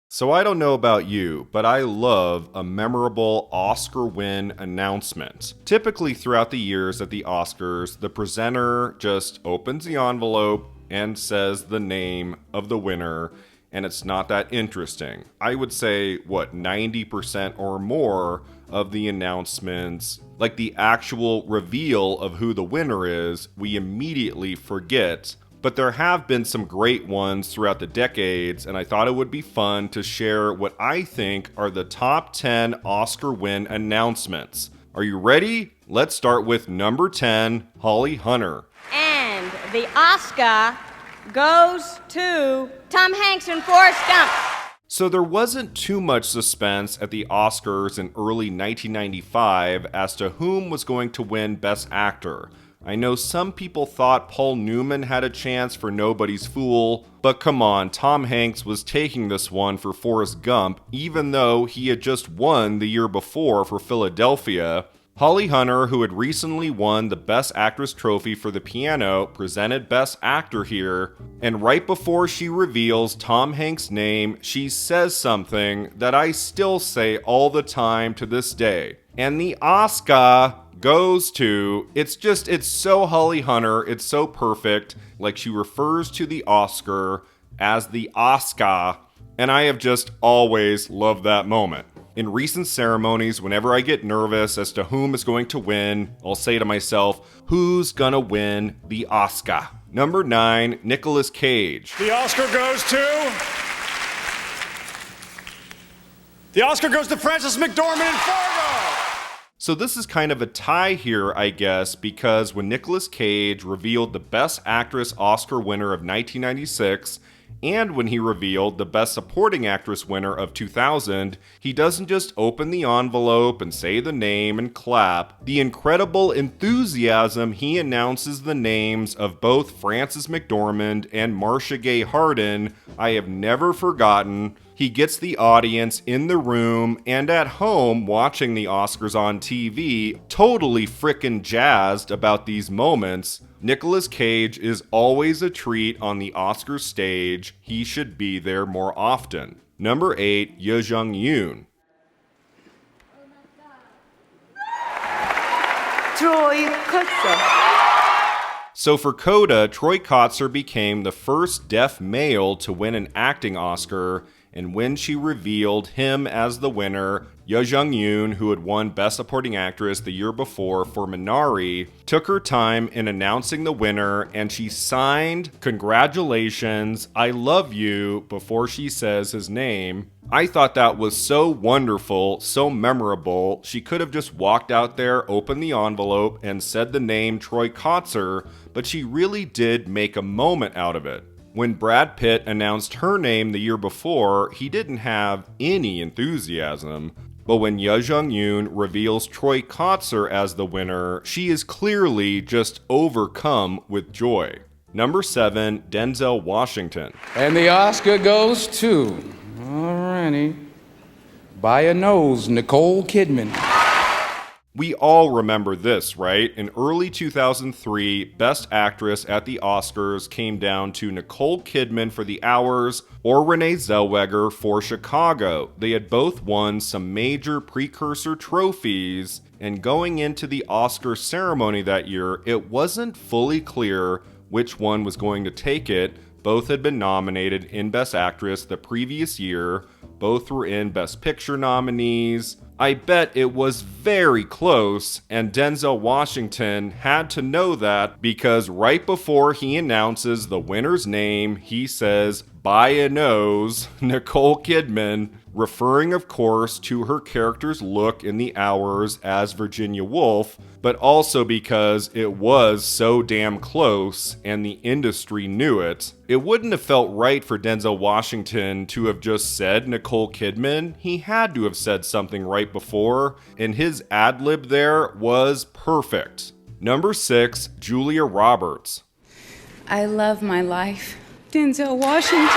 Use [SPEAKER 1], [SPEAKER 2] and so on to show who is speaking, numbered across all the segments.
[SPEAKER 1] So I don't know about you, but I love a memorable Oscar win announcement. Typically throughout the years at the Oscars, the presenter just opens the envelope and says the name of the winner, and it's not that interesting. I would say, 90% or more of the announcements, like the actual reveal of who the winner is, we immediately forget. But there have been some great ones throughout the decades, and I thought it would be fun to share what I think are the top 10 Oscar win announcements. Are you ready? Let's start with number 10, Holly Hunter.
[SPEAKER 2] And the Oscar goes to Tom Hanks and Forrest Gump.
[SPEAKER 1] So there wasn't too much suspense at the Oscars in early 1995 as to whom was going to win Best Actor. I know some people thought Paul Newman had a chance for Nobody's Fool, but come on, Tom Hanks was taking this one for Forrest Gump, even though he had just won the year before for Philadelphia. Holly Hunter, who had recently won the Best Actress trophy for The Piano, presented Best Actor here, and right before she reveals Tom Hanks' name, she says something that I still say all the time to this day. And the Oscar goes to, it's so Holly Hunter, it's so perfect, like she refers to the Oscar as the Oscar, and I have just always loved that moment. In recent ceremonies, whenever I get nervous as to whom is going to win, I'll say to myself, who's gonna win the Oscar? Number 9, Nicolas Cage.
[SPEAKER 3] The Oscar goes to Frances McDormand in Fargo!
[SPEAKER 1] So this is kind of a tie here, I guess, because when Nicolas Cage revealed the Best Actress Oscar winner of 1996, and when he revealed the Best Supporting Actress winner of 2000, he doesn't just open the envelope and say the name and clap. The incredible enthusiasm he announces the names of both Frances McDormand and Marcia Gay Harden, I have never forgotten. He gets the audience in the room and at home watching the Oscars on TV totally frickin' jazzed about these moments. Nicolas Cage is always a treat on the Oscars stage. He should be there more often. Number 8, Yeong Yun.
[SPEAKER 4] Troy Kotzer.
[SPEAKER 1] So for Coda, Troy Kotzer became the first deaf male to win an acting Oscar, and when she revealed him as the winner, Yeong Yun, who had won Best Supporting Actress the year before for Minari, took her time in announcing the winner, and she signed, "Congratulations, I love you," before she says his name. I thought that was so wonderful, so memorable. She could have just walked out there, opened the envelope, and said the name Troy Kotzer, but she really did make a moment out of it. When Brad Pitt announced her name the year before, he didn't have any enthusiasm. But when Yeong Yun reveals Troy Kotzer as the winner, she is clearly just overcome with joy. Number 7, Denzel Washington.
[SPEAKER 5] And the Oscar goes to, alrighty, by a nose, Nicole Kidman.
[SPEAKER 1] We all remember this, right? In early 2003, Best Actress at the Oscars came down to Nicole Kidman for The Hours or Renee Zellweger for Chicago. They had both won some major precursor trophies, and going into the Oscar ceremony that year, it wasn't fully clear which one was going to take it. Both had been nominated in Best Actress the previous year. Both were in Best Picture nominees. I bet it was very close, and Denzel Washington had to know that because right before he announces the winner's name, he says, by a nose, Nicole Kidman, referring of course to her character's look in The Hours as Virginia Woolf, but also because it was so damn close and the industry knew it. It wouldn't have felt right for Denzel Washington to have just said Nicole Kidman. He had to have said something right before, and his ad-lib there was perfect. Number 6, Julia Roberts.
[SPEAKER 4] I love my life. Denzel Washington.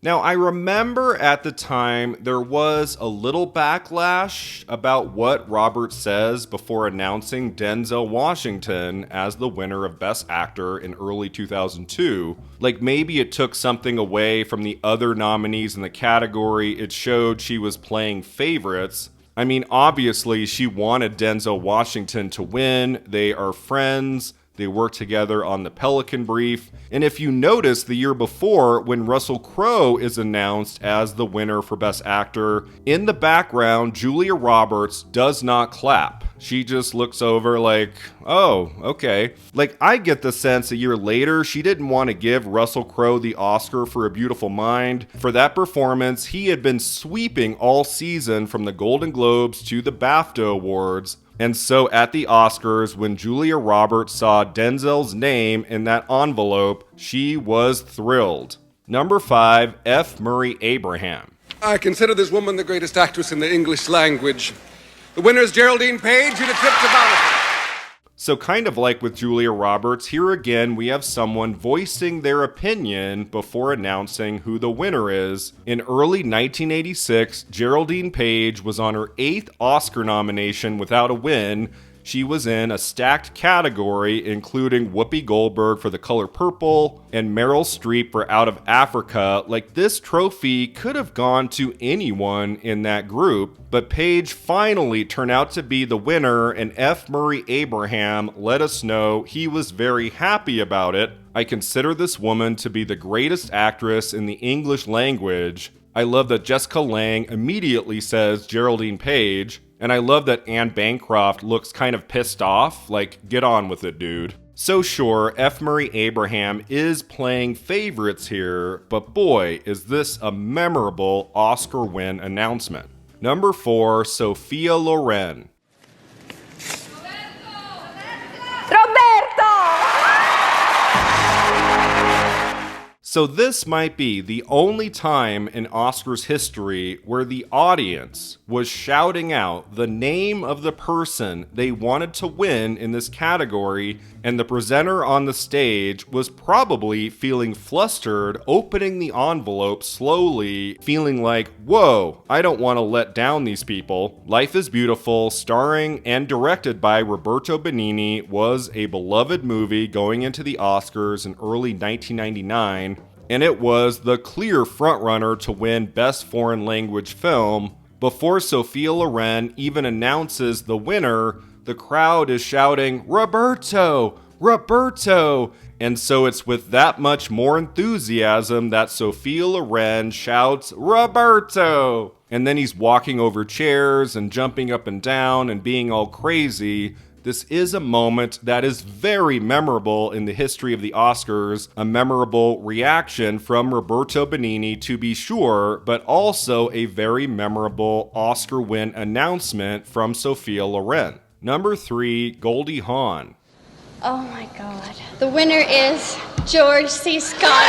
[SPEAKER 1] Now, I remember at the time there was a little backlash about what Robert says before announcing Denzel Washington as the winner of Best Actor in early 2002. Like maybe it took something away from the other nominees in the category. It showed she was playing favorites. I mean, obviously she wanted Denzel Washington to win. They are friends. They work together on the Pelican Brief. And if you notice, the year before, when Russell Crowe is announced as the winner for Best Actor, in the background, Julia Roberts does not clap. She just looks over like, oh, okay. Like, I get the sense a year later, she didn't want to give Russell Crowe the Oscar for A Beautiful Mind. For that performance, he had been sweeping all season from the Golden Globes to the BAFTA Awards. And so at the Oscars, when Julia Roberts saw Denzel's name in that envelope, she was thrilled. Number 5, F. Murray Abraham.
[SPEAKER 6] I consider this woman the greatest actress in the English language. The winner is Geraldine Page in A Trip to Bali.
[SPEAKER 1] So kind of like with Julia Roberts, here again we have someone voicing their opinion before announcing who the winner is. In early 1986, Geraldine Page was on her 8th Oscar nomination without a win. She was in a stacked category, including Whoopi Goldberg for The Color Purple and Meryl Streep for Out of Africa. Like, this trophy could have gone to anyone in that group, but Page finally turned out to be the winner, and F. Murray Abraham let us know he was very happy about it. I consider this woman to be the greatest actress in the English language. I love that Jessica Lange immediately says Geraldine Page. And I love that Anne Bancroft looks kind of pissed off, like, get on with it, dude. So sure, F. Murray Abraham is playing favorites here, but boy, is this a memorable Oscar win announcement. Number 4, Sophia Loren. So this might be the only time in Oscars history where the audience was shouting out the name of the person they wanted to win in this category, and the presenter on the stage was probably feeling flustered, opening the envelope slowly, feeling like, whoa, I don't want to let down these people. Life is Beautiful, starring and directed by Roberto Benigni, was a beloved movie going into the Oscars in early 1999. And it was the clear frontrunner to win Best Foreign Language Film. Before Sophia Loren even announces the winner, the crowd is shouting, Roberto! Roberto! And so it's with that much more enthusiasm that Sophia Loren shouts, Roberto! And then he's walking over chairs and jumping up and down and being all crazy. This is a moment that is very memorable in the history of the Oscars, a memorable reaction from Roberto Benigni to be sure, but also a very memorable Oscar win announcement from Sophia Loren. Number 3, Goldie Hawn.
[SPEAKER 7] Oh my God. The winner is George C. Scott.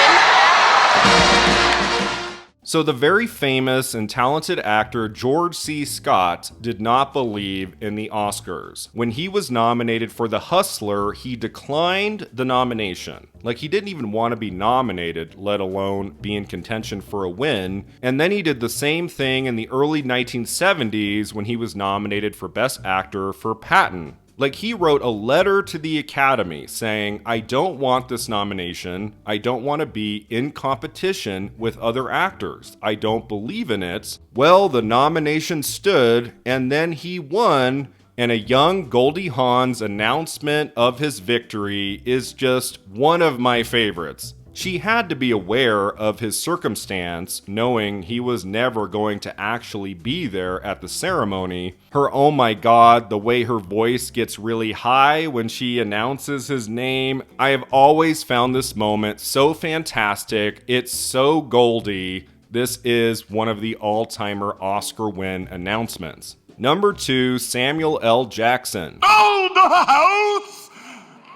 [SPEAKER 1] So the very famous and talented actor George C. Scott did not believe in the Oscars. When he was nominated for The Hustler, he declined the nomination. Like, he didn't even want to be nominated, let alone be in contention for a win. And then he did the same thing in the early 1970s when he was nominated for Best Actor for Patton. Like, he wrote a letter to the Academy saying, I don't want this nomination. I don't want to be in competition with other actors. I don't believe in it. Well, the nomination stood, and then he won, and a young Goldie Hawn's announcement of his victory is just one of my favorites. She had to be aware of his circumstance, knowing he was never going to actually be there at the ceremony. Her oh my god, the way her voice gets really high when she announces his name. I have always found this moment so fantastic. It's so Goldie. This is one of the all-timer Oscar win announcements. Number 2, Samuel L. Jackson.
[SPEAKER 8] Oh, the house!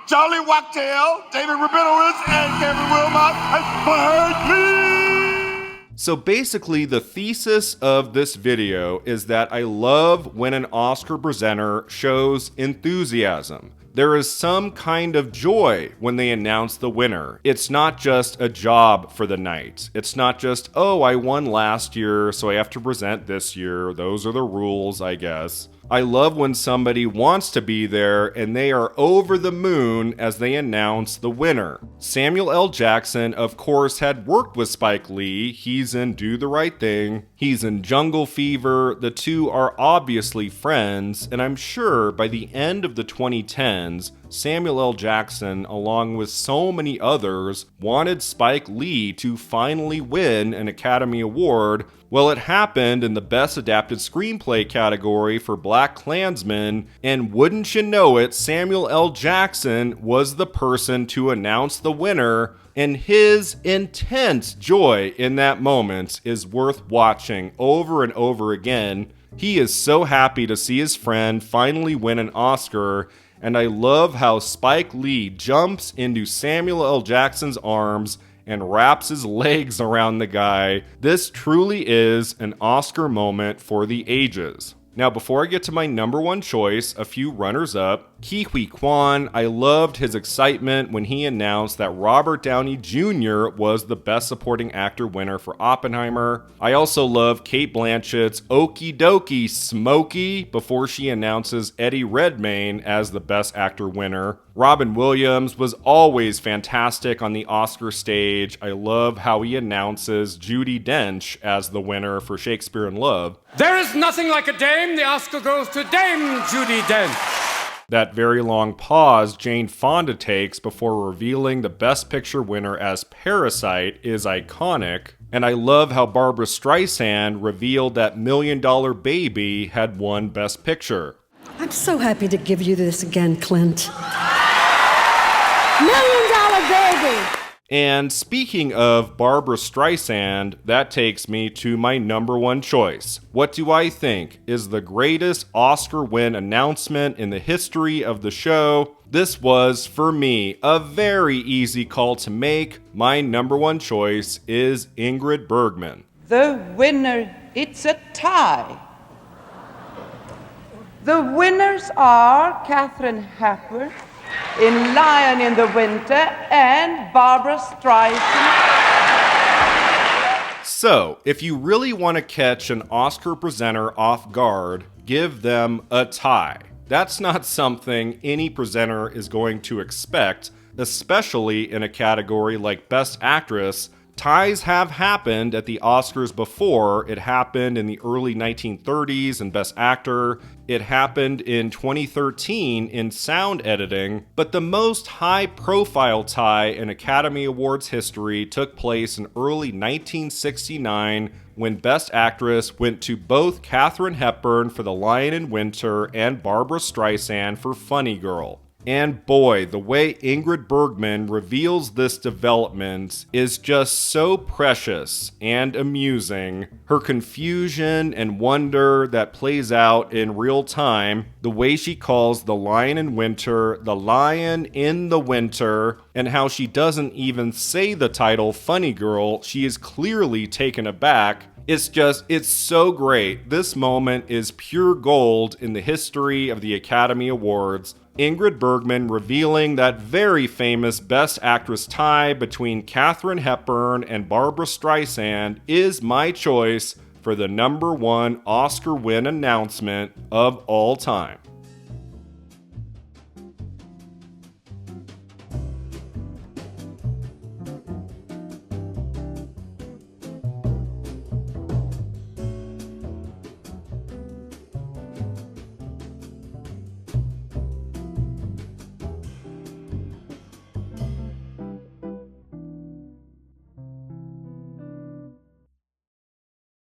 [SPEAKER 8] Charlie Wachtell, David Rabinowitz, and Kevin Wilmot has fired me!
[SPEAKER 1] So basically, the thesis of this video is that I love when an Oscar presenter shows enthusiasm. There is some kind of joy when they announce the winner. It's not just a job for the night. It's not just, oh, I won last year, so I have to present this year. Those are the rules, I guess. I love when somebody wants to be there and they are over the moon as they announce the winner. Samuel L. Jackson, of course, had worked with Spike Lee. He's in Do the Right Thing. He's in Jungle Fever. The two are obviously friends, and I'm sure by the end of the 2010s, Samuel L. Jackson, along with so many others, wanted Spike Lee to finally win an Academy Award. Well, it happened in the Best Adapted Screenplay category for BlacKkKlansman, and wouldn't you know it, Samuel L. Jackson was the person to announce the winner, and his intense joy in that moment is worth watching over and over again. He is so happy to see his friend finally win an Oscar, and I love how Spike Lee jumps into Samuel L. Jackson's arms and wraps his legs around the guy. This truly is an Oscar moment for the ages. Now, before I get to my number one choice, a few runners up. Ke Huy Quan, I loved his excitement when he announced that Robert Downey Jr. was the Best Supporting Actor winner for Oppenheimer. I also love Cate Blanchett's Okie Dokie Smokey before she announces Eddie Redmayne as the Best Actor winner. Robin Williams was always fantastic on the Oscar stage. I love how he announces Judi Dench as the winner for Shakespeare in Love.
[SPEAKER 3] There is nothing like a dame. The Oscar goes to Dame Judi Dench.
[SPEAKER 1] That very long pause Jane Fonda takes before revealing the Best Picture winner as Parasite is iconic. And I love how Barbra Streisand revealed that $1 Million Baby had won Best Picture.
[SPEAKER 9] I'm so happy to give you this again, Clint. $1 Million Baby!
[SPEAKER 1] And speaking of Barbra Streisand, that takes me to my number one choice. What do I think is the greatest Oscar win announcement in the history of the show? This was, for me, a very easy call to make. My number one choice is Ingrid Bergman.
[SPEAKER 4] The winner, it's a tie. The winners are Katharine Hepburn in Lion in the Winter and Barbra Streisand.
[SPEAKER 1] So, if you really want to catch an Oscar presenter off guard, give them a tie. That's not something any presenter is going to expect, especially in a category like Best Actress. Ties have happened at the Oscars before. It happened in the early 1930s in Best Actor. It happened in 2013 in Sound Editing. But the most high-profile tie in Academy Awards history took place in early 1969 when Best Actress went to both Katharine Hepburn for The Lion in Winter and Barbra Streisand for Funny Girl. And boy, the way Ingrid Bergman reveals this development is just so precious and amusing. Her confusion and wonder that plays out in real time, the way she calls The Lion in Winter the Lion in the Winter, and how she doesn't even say the title Funny Girl, she is clearly taken aback. It's so great. This moment is pure gold in the history of the Academy Awards. Ingrid Bergman revealing that very famous Best Actress tie between Katharine Hepburn and Barbra Streisand is my choice for the number one Oscar win announcement of all time.